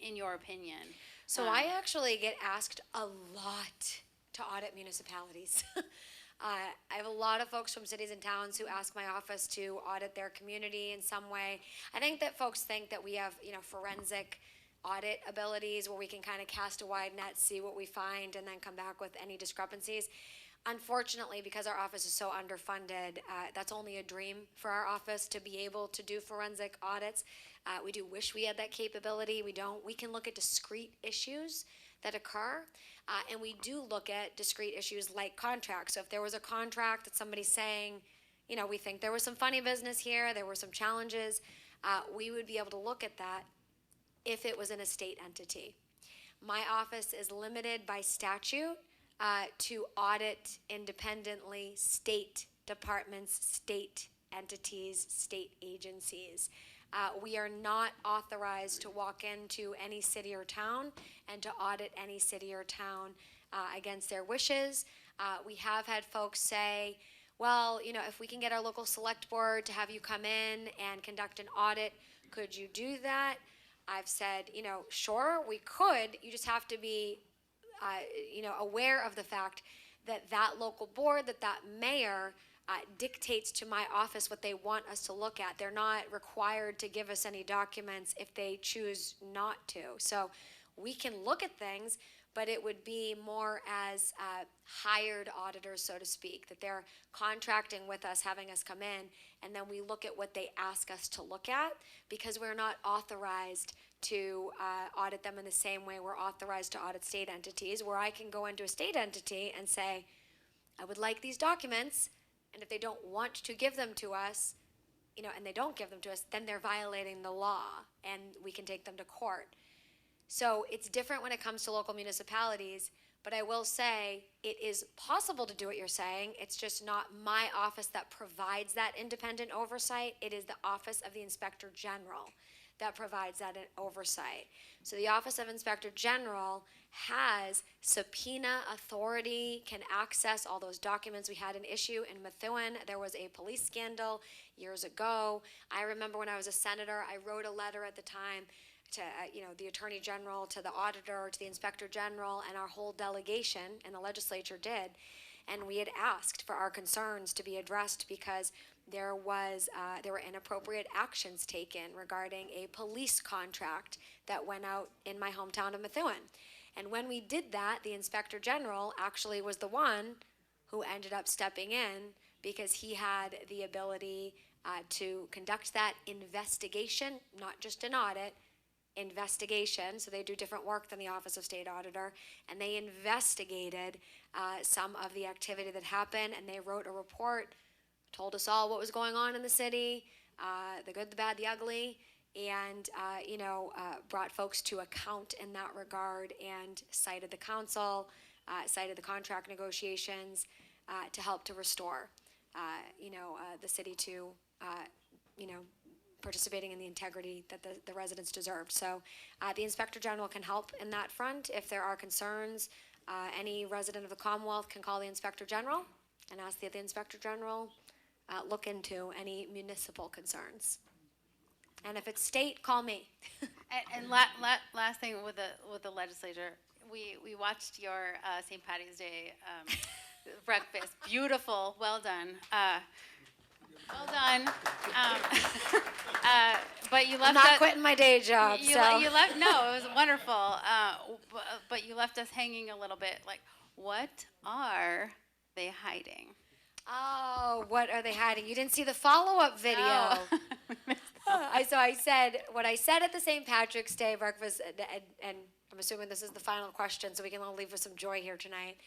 in your opinion? So I actually get asked a lot to audit municipalities. I have a lot of folks from cities and towns who ask my office to audit their community in some way. I think that folks think that we have, forensic audit abilities where we can kind of cast a wide net, see what we find, and then come back with any discrepancies. Unfortunately, because our office is so underfunded, that's only a dream for our office to be able to do forensic audits. We do wish we had that capability. We don't. We can look at discrete issues that occur, and we do look at discrete issues like contracts. So if there was a contract that somebody's saying, we think there was some funny business here, there were some challenges, we would be able to look at that if it was in a state entity. My office is limited by statute to audit independently state departments, state entities, state agencies. We are not authorized to walk into any city or town and to audit any city or town against their wishes. We have had folks say, well, if we can get our local select board to have you come in and conduct an audit, could you do that? I've said, sure, we could. You just have to be, aware of the fact that that local board, that mayor dictates to my office what they want us to look at. They're not required to give us any documents if they choose not to. So we can look at things, but it would be more as hired auditors, so to speak, that they're contracting with us, having us come in, and then we look at what they ask us to look at, because we're not authorized to audit them in the same way we're authorized to audit state entities, where I can go into a state entity and say, I would like these documents, and if they don't want to give them to us, and they don't give them to us, then they're violating the law, and we can take them to court. So it's different when it comes to local municipalities, but I will say it is possible to do what you're saying. It's just not my office that provides that independent oversight. It is the Office of the Inspector General that provides that oversight. So the Office of Inspector General has subpoena authority, can access all those documents. We had an issue in Methuen. There was a police scandal years ago. I remember when I was a senator, I wrote a letter at the time to the Attorney General, to the Auditor, to the Inspector General, and our whole delegation, and the legislature did. And we had asked for our concerns to be addressed because there were inappropriate actions taken regarding a police contract that went out in my hometown of Methuen. And when we did that, the Inspector General actually was the one who ended up stepping in because he had the ability to conduct that investigation, not just an audit, investigation. So they do different work than the Office of State Auditor, and they investigated some of the activity that happened, and they wrote a report, told us all what was going on in the city, the good, the bad, the ugly, and brought folks to account in that regard, and cited the council, cited the contract negotiations to help to restore the city to participating in the integrity that the residents deserve. So the Inspector General can help in that front. If there are concerns, any resident of the Commonwealth can call the Inspector General and ask that the Inspector General look into any municipal concerns. And if it's state, call me. And last thing with the legislature, we watched your St. Patty's Day breakfast. Beautiful. Well done. Well done. But you I'm left not us. quitting my day job, You, so. you left. No, it was wonderful. But you left us hanging a little bit. Like, what are they hiding? Oh, what are they hiding? You didn't see the follow-up video. No. So I said what I said at the St. Patrick's Day breakfast, and I'm assuming this is the final question, so we can all leave with some joy here tonight.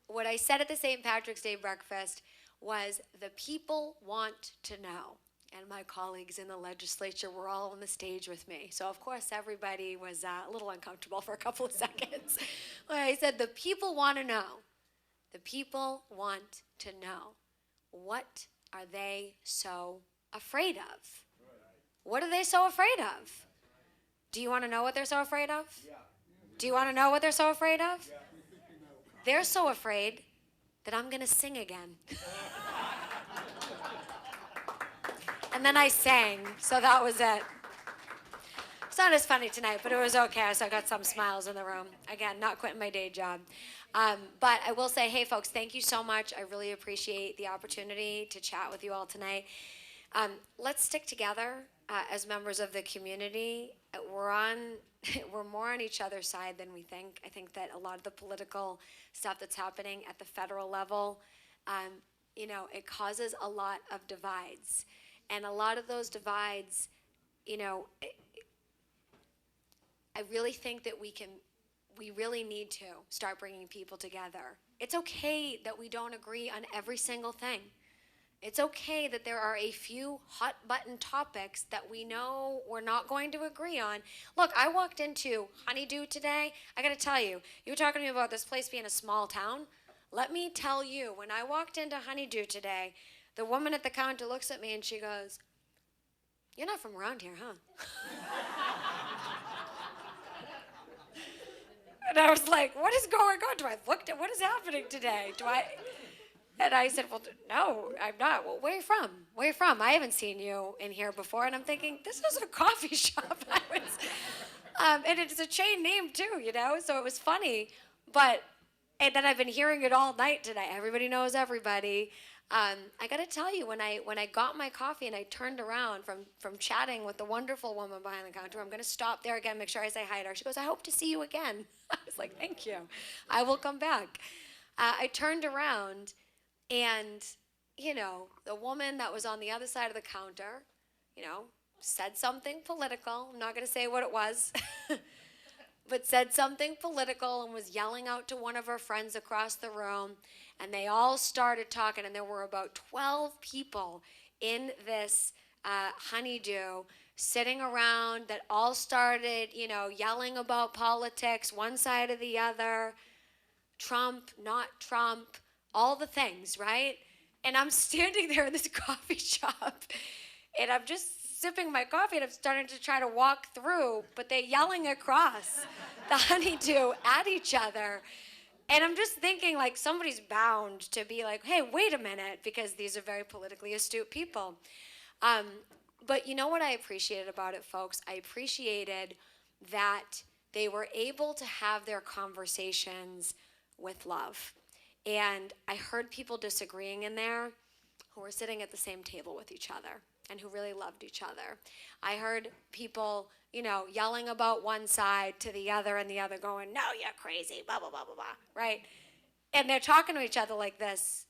What I said at the St. Patrick's Day breakfast was the people want to know. And my colleagues in the legislature were all on the stage with me. So, of course, everybody was a little uncomfortable for a couple of seconds. When I said the people want to know. The people want to know. What are they so afraid of? What are they so afraid of? Do you want to know what they're so afraid of? Yeah. Do you want to know what they're so afraid of? Yeah. They're so afraid that I'm going to sing again. And then I sang, so that was it. It's not as funny tonight, but it was okay. So I got some smiles in the room. Again, not quitting my day job. But I will say, hey, folks, thank you so much. I really appreciate the opportunity to chat with you all tonight. Let's stick together as members of the community. We're more on each other's side than we think. I think that a lot of the political stuff that's happening at the federal level, it causes a lot of divides. And a lot of those divides, I really think that we really need to start bringing people together. It's okay that we don't agree on every single thing. It's okay that there are a few hot button topics that we know we're not going to agree on. Look, I walked into Honeydew today. I gotta tell you, you were talking to me about this place being a small town. Let me tell you, when I walked into Honeydew today, the woman at the counter looks at me and she goes, "You're not from around here, huh?" And I was like, what is going on? Do I look at what is happening today? And I said, well, no, I'm not. Well, where are you from? Where are you from? I haven't seen you in here before. And I'm thinking, this is a coffee shop. And it's a chain name too, so it was funny. And then I've been hearing it all night today. Everybody knows everybody. I got to tell you, when I got my coffee and I turned around from chatting with the wonderful woman behind the counter, I'm going to stop there again, make sure I say hi to her. She goes, "I hope to see you again." I was like, "Thank you. I will come back." I turned around and, the woman that was on the other side of the counter, said something political. I'm not going to say what it was. But said something political and was yelling out to one of her friends across the room. And they all started talking, and there were about 12 people in this Honeydew sitting around that all started, yelling about politics, one side or the other, Trump, not Trump, all the things, right? And I'm standing there in this coffee shop, and I'm just sipping my coffee, and I'm starting to try to walk through, but they're yelling across the Honeydew at each other. And I'm just thinking, like, somebody's bound to be like, hey, wait a minute, because these are very politically astute people. But you know what I appreciated about it, folks? I appreciated that they were able to have their conversations with love. And I heard people disagreeing in there who were sitting at the same table with each other and who really loved each other. I heard people, yelling about one side to the other and the other going, "No, you're crazy, blah, blah, blah, blah, blah," right? And they're talking to each other like this,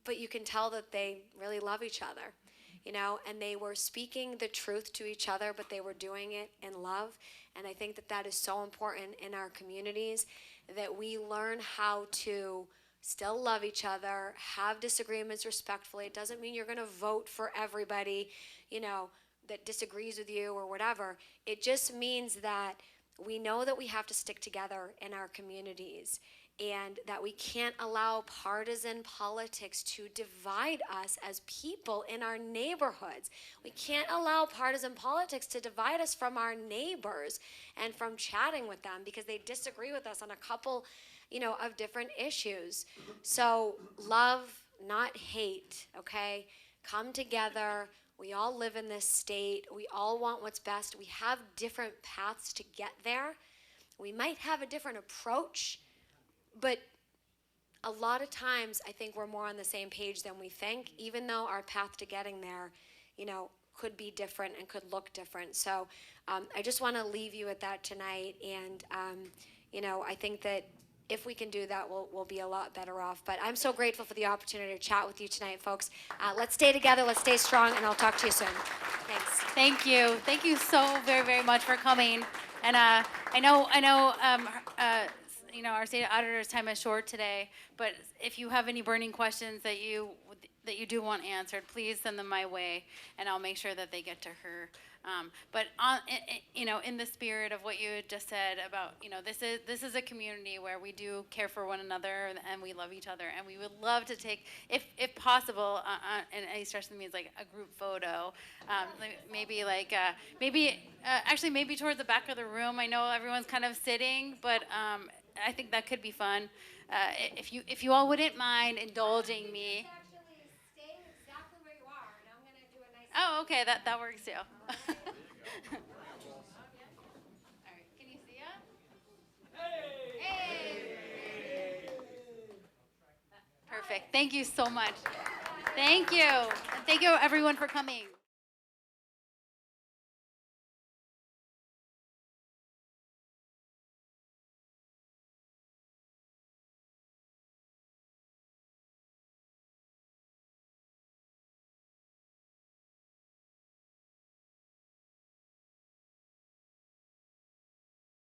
but you can tell that they really love each other, and they were speaking the truth to each other, but they were doing it in love. And I think that that is so important in our communities, that we learn how to still love each other, have disagreements respectfully. It doesn't mean you're going to vote for everybody, that disagrees with you or whatever. It just means that we know that we have to stick together in our communities, and that we can't allow partisan politics to divide us as people in our neighborhoods. We can't allow partisan politics to divide us from our neighbors and from chatting with them because they disagree with us on a couple of different issues. So love, not hate, okay? Come together. We all live in this state. We all want what's best. We have different paths to get there. We might have a different approach, but a lot of times I think we're more on the same page than we think, even though our path to getting there, could be different and could look different. So I just want to leave you with that tonight. And, I think that if we can do that, we'll be a lot better off. But I'm so grateful for the opportunity to chat with you tonight, folks. Let's stay together, let's stay strong, and I'll talk to you soon. Thanks. Thank you. Thank you so very, very much for coming. And I know, our state auditor's time is short today, but if you have any burning questions that you do want answered, please send them my way, and I'll make sure that they get to her. But in the spirit of what you had just said about, this is a community where we do care for one another and we love each other, and we would love to take, if possible, and I stress the means like a group photo, maybe towards the back of the room. I know everyone's kind of sitting, but I think that could be fun. If you all wouldn't mind indulging me. Oh, okay, that works too. All right, can you see us? Hey! Perfect. Thank you so much. Thank you. And thank you everyone for coming.